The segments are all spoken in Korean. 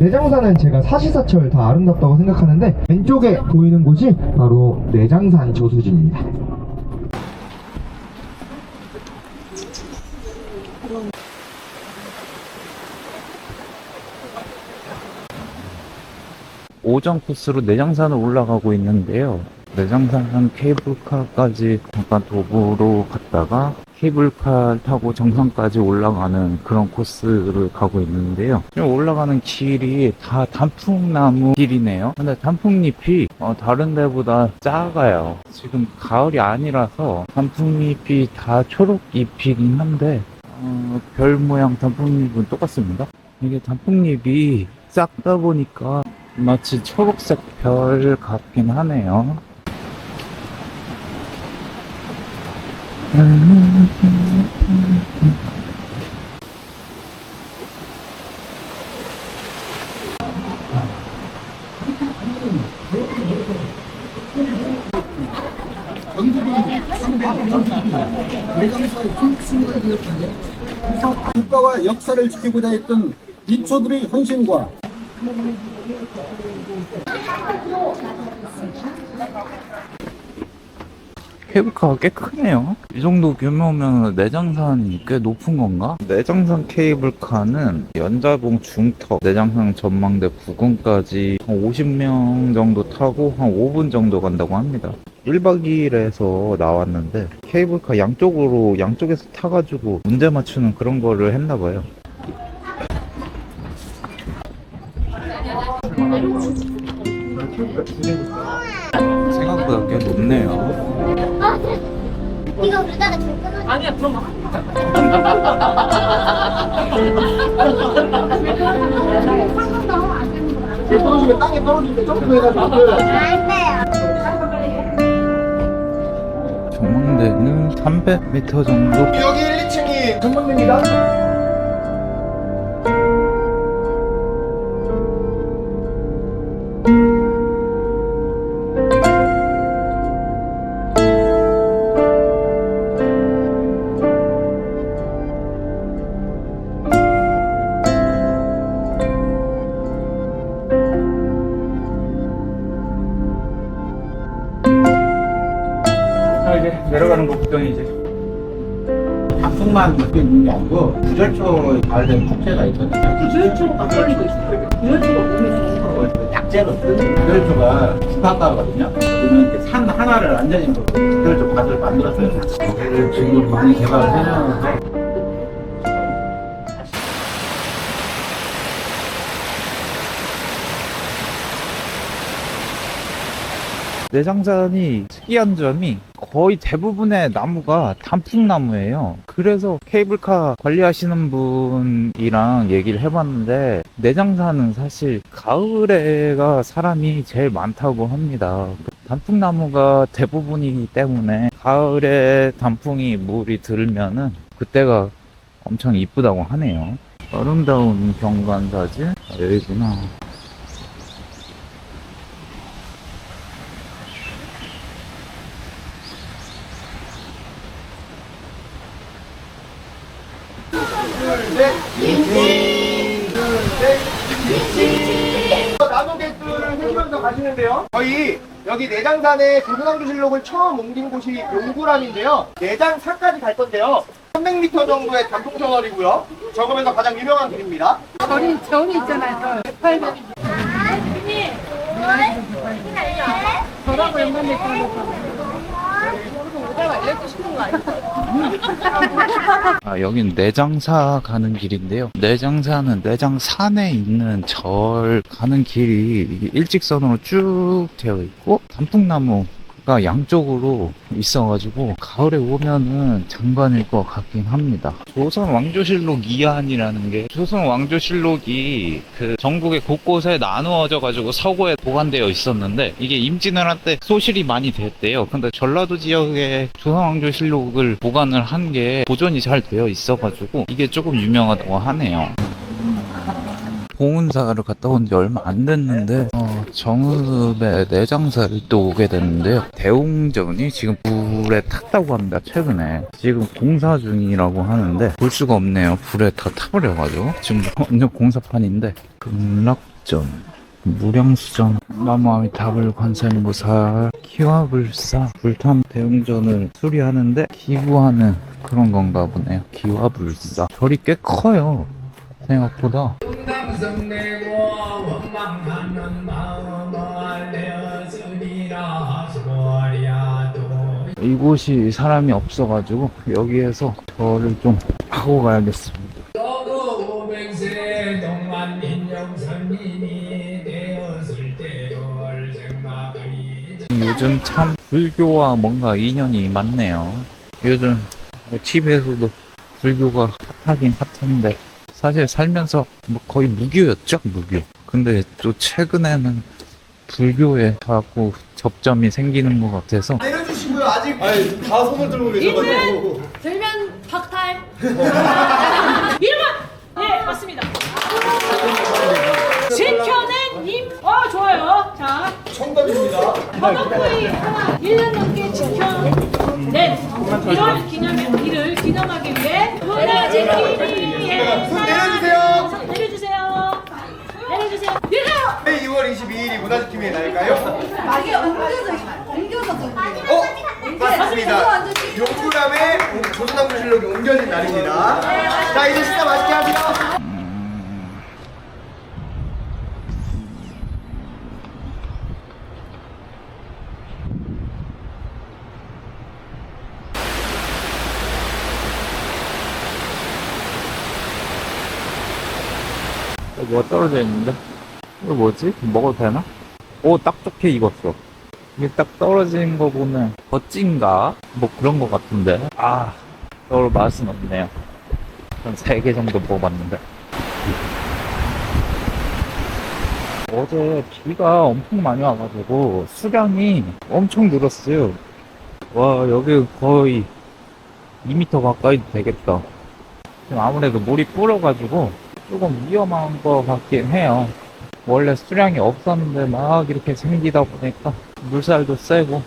내장산은 제가 사시사철 다 아름답다고 생각하는데 왼쪽에 보이는 곳이 바로 내장산 저수지입니다. 오전 코스로 내장산을 올라가고 있는데요. 내장산 케이블카까지 잠깐 도보로 갔다가 케이블카 타고 정상까지 올라가는 그런 코스를 가고 있는데요. 지금 올라가는 길이 다 단풍나무 길이네요. 근데 단풍잎이 다른 데보다 작아요. 지금 가을이 아니라서 단풍잎이 다 초록잎이긴 한데 별 모양 단풍잎은 똑같습니다. 이게 단풍잎이 작다 보니까 마치 초록색 별 같긴 하네요. 국가와 역사를 지키고자 했던 민초들의 헌신과 케이블카가 꽤 크네요. 이 정도 규모면 내장산이 꽤 높은 건가? 내장산 케이블카는 연자봉 중턱 내장산 전망대 부근까지 한 50명 정도 타고 한 5분 정도 간다고 합니다. 1박 2일에서 나왔는데 케이블카 양쪽에서 타가지고 문제 맞추는 그런 거를 했나봐요. 생각보다 꽤 높네요. 이거 우리다가 잠깐만. 아니야, 그럼 떨어지면 땅에 떨어지면 점프해가지고 안 돼요. 전망대는 300m 정도. 여기 1, 2층이 전망대입니다. 이제 내려가는 거 구경이지. 단풍만 몇개 있는 게 아니고 구절초 잘 된 국제가 있거든요. 구절초가 떨리고 있어요. 구절초가 몸에 약재거든요. 구절초가 국화가거든요. 그러면 이렇게 산 하나를 완전히 구절초 밭을 만들었어요. 여기를 지금 많이 개발을 해놔서 내장산이 특이한 점이 거의 대부분의 나무가 단풍나무예요. 그래서 케이블카 관리하시는 분이랑 얘기를 해봤는데 내장산은 사실 가을에가 사람이 제일 많다고 합니다. 단풍나무가 대부분이기 때문에 가을에 단풍이 물이 들면은 그때가 엄청 이쁘다고 하네요. 아름다운 경관 사진? 여기구나. 나무 개수를 세시면서 가시는데요. 저희 여기 내장산에 조선왕조실록을 처음 옮긴 곳이 용구람인데요. 내장산까지 갈 건데요. 300m 정도의 단풍 터널이고요. 저금에서 가장 유명한 길입니다. 절이 있잖아요. 800. 저라고 연관돼 있어요. 여긴 내장사 가는 길인데요. 내장사는 내장산에 있는 절 가는 길이 일직선으로 쭉 되어 있고 단풍나무가 양쪽으로 있어가지고 가을에 오면은 장관일 것 같긴 합니다. 조선 왕조실록 이한이라는 게 조선 왕조실록이 그 전국의 곳곳에 나누어져 가지고 서고에 보관되어 있었는데 이게 임진왜란 때 소실이 많이 됐대요. 근데 전라도 지역에 조선 왕조실록을 보관을 한 게 보존이 잘 되어 있어가지고 이게 조금 유명하다고 하네요. 봉은사를 갔다 온 지 얼마 안 됐는데 정읍에 내장사를 또 오게 됐는데요. 대웅전이 지금 불에 탔다고 합니다. 최근에 지금 공사 중이라고 하는데 볼 수가 없네요. 불에 다 타버려가지고 지금 완전 공사판인데 수전, 무량수전, 나무아미타불 관세음보살, 기와불사, 불탐 대웅전을 수리하는데 기부하는 그런 건가 보네요. 기와불사. 절이 꽤 커요. 생각보다. 이곳이 사람이 없어가지고 여기에서 절을 좀 하고 가야겠습니다. 요즘 참 불교와 뭔가 인연이 많네요. 요즘 뭐 집에서도 불교가 핫하긴 핫한데 사실 살면서 뭐 거의 무교였죠, 무교. 근데 또 최근에는 불교에 자꾸 접점이 생기는 것 같아서 내려주시고요. 아직 다 손을 들고 계셔가지고. 들면 박탈. 이름은 네 맞습니다. 지켜낸 좋아요. 자 청담입니다. 번호풀이 하나 1년 넘게 지켜낸 이를 기념하기 위해 문화지킴이의 손 내려주세요. 손 내려주세요. 내려주세요. 내려요. 2월 22일이 문화지킴이의 날일까요? 이게 옮겨서 맞습니다. 용구람의 조선왕조실록이 옮겨진 날입니다. 자, 이제 식사 맛있게 하세요. 뭐가 떨어져 있는데? 이거 뭐지? 먹어도 되나? 오, 딱 좋게 익었어. 이게 딱 떨어진 거 보면 멋진가? 뭐 그런 거 같은데. 아, 별로 맛은 없네요. 한 3개 정도 먹어봤는데. 어제 비가 엄청 많이 와가지고 수량이 엄청 늘었어요. 와, 여기 거의 2m 가까이 되겠다. 지금 아무래도 물이 불어가지고 조금 위험한 것 같긴 해요. 원래 수량이 없었는데 막 이렇게 생기다 보니까 물살도 세고.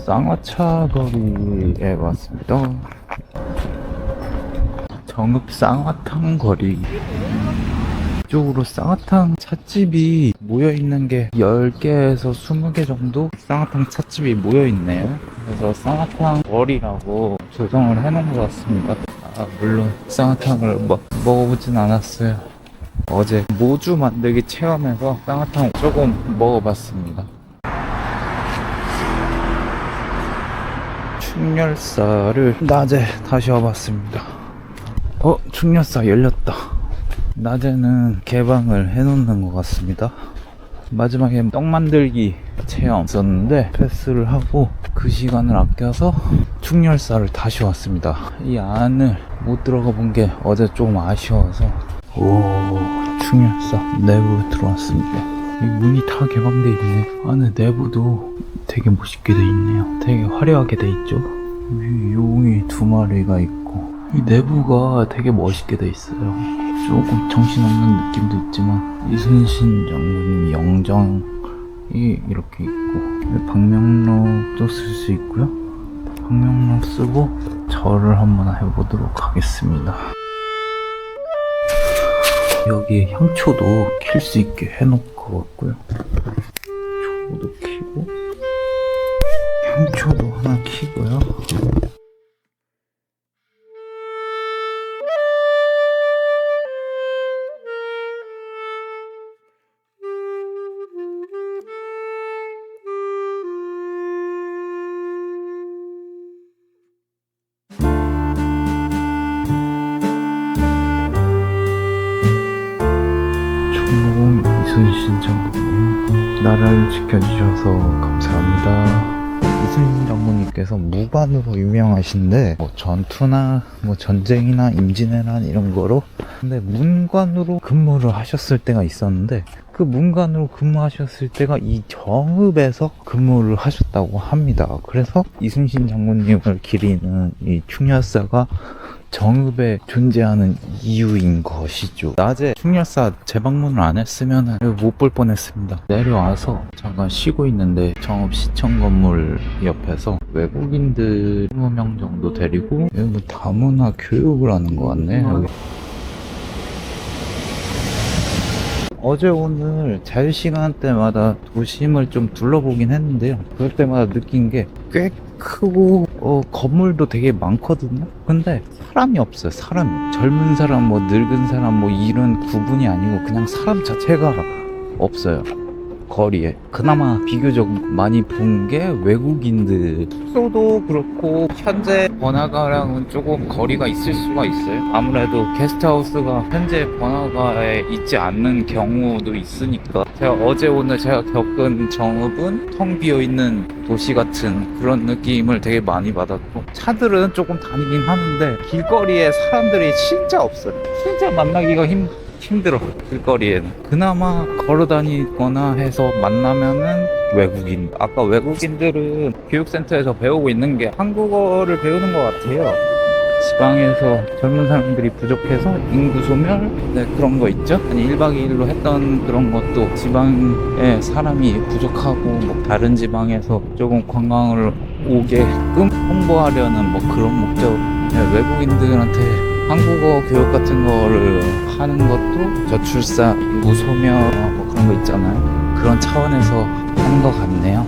쌍화차 거리에 왔습니다. 정읍 쌍화탕 거리. 이쪽으로 쌍화탕 찻집이 모여있는 게 10개에서 20개 정도 쌍화탕 찻집이 모여있네요. 그래서 쌍화탕 거리라고 조성을 해놓은 것 같습니다. 물론 쌍화탕을 먹어보진 않았어요. 어제 모주 만들기 체험해서 쌍화탕 조금 먹어봤습니다. 충렬사를 낮에 다시 와봤습니다. 충렬사 열렸다. 낮에는 개방을 해놓는 것 같습니다. 마지막에 떡 만들기 체험 있었는데 패스를 하고 그 시간을 아껴서 충렬사를 다시 왔습니다. 이 안을 못 들어가 본 게 어제 좀 아쉬워서. 충렬사 내부 들어왔습니다. 이 문이 다 개방돼 있네. 안에 내부도 되게 멋있게 돼 있네요. 되게 화려하게 돼 있죠. 위 용이 2마리가 있고 이 내부가 되게 멋있게 돼 있어요. 조금 정신없는 느낌도 있지만 이순신 장군님 영정이 이렇게 있고 방명록도 쓸 수 있고요. 방명록 쓰고 절을 한번 해보도록 하겠습니다. 여기에 향초도 킬 수 있게 해놓을 것 같고요. 초도 키고 향초도 하나 키고요. 이순신 장군님, 나라를 지켜주셔서 감사합니다. 이순신 장군님께서 무관으로 유명하신데 전투나 전쟁이나 임진왜란 이런 거로 근데 문관으로 근무를 하셨을 때가 있었는데 그 문관으로 근무하셨을 때가 이 정읍에서 근무를 하셨다고 합니다. 그래서 이순신 장군님을 기리는 이 충렬사가 정읍에 존재하는 이유인 것이죠. 낮에 충렬사 재방문을 안 했으면 못 볼 뻔했습니다. 내려와서 잠깐 쉬고 있는데 정읍 시청 건물 옆에서 외국인들 20명 정도 데리고 여기 뭐 다문화 교육을 하는 것 같네. 여기. 어제 오늘 자유시간대마다 도심을 좀 둘러보긴 했는데요. 그럴 때마다 느낀 게 꽤 크고 건물도 되게 많거든요. 근데 사람이 없어요. 사람이. 젊은 사람 뭐 늙은 사람 뭐 이런 구분이 아니고 그냥 사람 자체가 없어요. 거리에. 그나마 비교적 많이 본 게 외국인들. 숙소도 그렇고 현재 번화가랑은 조금 거리가 있을 수가 있어요. 아무래도 게스트하우스가 현재 번화가에 있지 않는 경우도 있으니까. 제가 어제 오늘 제가 겪은 정읍은 텅 비어있는 도시 같은 그런 느낌을 되게 많이 받았고, 차들은 조금 다니긴 하는데 길거리에 사람들이 진짜 없어요. 진짜 만나기가 힘들어. 길거리에는 그나마 걸어다니거나 해서 만나면은 외국인. 아까 외국인들은 교육센터에서 배우고 있는 게 한국어를 배우는 것 같아요. 지방에서 젊은 사람들이 부족해서 인구 소멸, 네, 그런 거 있죠. 아니 1박 2일로 했던 그런 것도 지방에 사람이 부족하고 뭐 다른 지방에서 조금 관광을 오게끔 홍보하려는 뭐 그런 목적. 네, 외국인들한테 한국어 교육 같은 거를 하는 것도 저출산, 인구 소멸 뭐 그런 거 있잖아요. 그런 차원에서 하는 것 같네요.